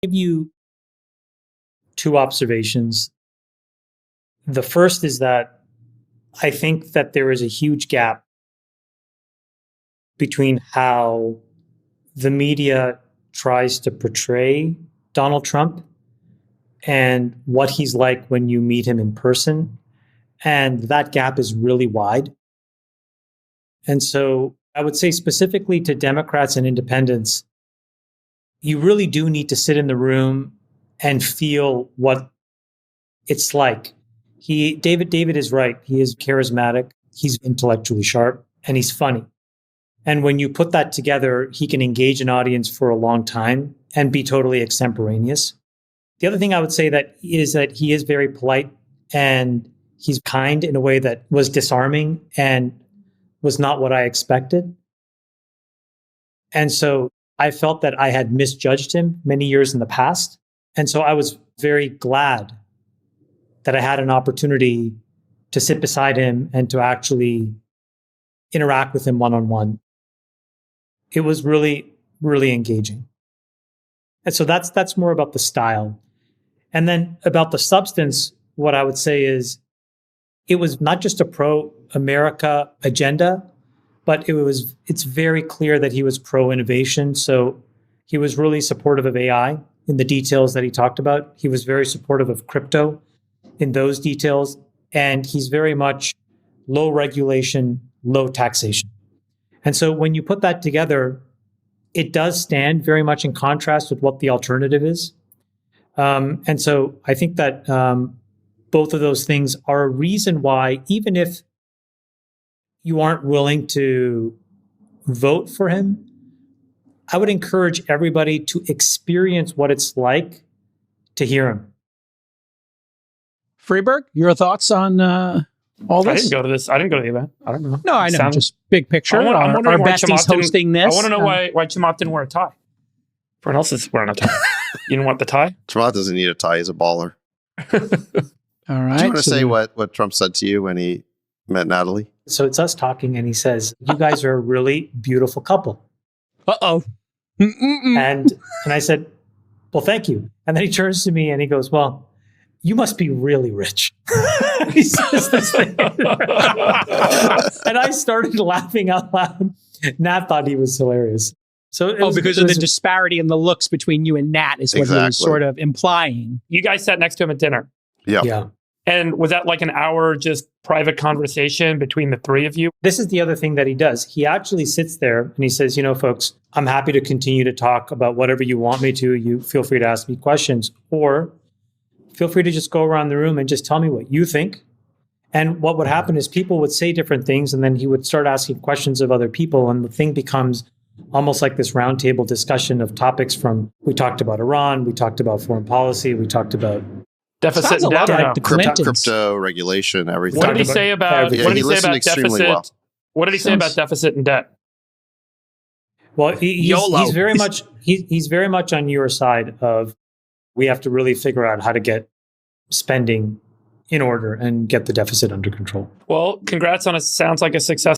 give you two observations. The first is that I think that there is a huge gap between how the media tries to portray Donald Trump and what he's like when you meet him in person. And that gap is really wide. And so I would say specifically to Democrats and independents, you really do need to sit in the room and feel what it's like. David is right. He is charismatic. He's intellectually sharp and he's funny. And when you put that together, he can engage an audience for a long time and be totally extemporaneous. The other thing I would say that he is very polite and he's kind in a way that was disarming and was not what I expected. And so I felt that I had misjudged him many years in the past. And so I was very glad that I had an opportunity to sit beside him and to actually interact with him one-on-one. It was really, really engaging. And so that's more about the style. And then about the substance, what I would say is it was not just a pro-America agenda, but it's very clear that he was pro-innovation. So he was really supportive of AI in the details that he talked about. He was very supportive of crypto in those details. And he's very much low regulation, low taxation. And so when you put that together, it does stand very much in contrast with what the alternative is. And so I think that both of those things are a reason why, even if you aren't willing to vote for him, I would encourage everybody to experience what it's like to hear him. Freeberg, your thoughts on all this? I didn't go to this. I didn't go to the event. I don't know. No, I know. Just big picture. I'm wondering our why bestie's hosting this. I want to know why Chamath didn't wear a tie. Everyone else is wearing a tie. You didn't want the tie? Chamath doesn't need a tie. He's a baller. All right. Do you want to say what Trump said to you when he met Natalie? So it's us talking, and he says, "You guys are a really beautiful couple." Uh-oh. And I said, "Well, thank you." And then he turns to me and he goes, "Well, you must be really rich." He says this thing. And I started laughing out loud. Nat thought he was hilarious. So because of the disparity in the looks between you and Nat is what he was sort of implying. You guys sat next to him at dinner. Yeah. And was that like an hour just private conversation between the three of you? This is the other thing that he does. He actually sits there and he says, folks, I'm happy to continue to talk about whatever you want me to. You feel free to ask me questions, or feel free to just go around the room and just tell me what you think. And what would happen is people would say different things, and then he would start asking questions of other people. And the thing becomes almost like this roundtable discussion of topics we talked about Iran, we talked about foreign policy, we talked about deficit and debt, crypto regulation, everything. What did he say about deficit? What did he say about deficit and debt? Well, he's very much on your side of we have to really figure out how to get spending in order and get the deficit under control. Well, congrats on it. Sounds like a success.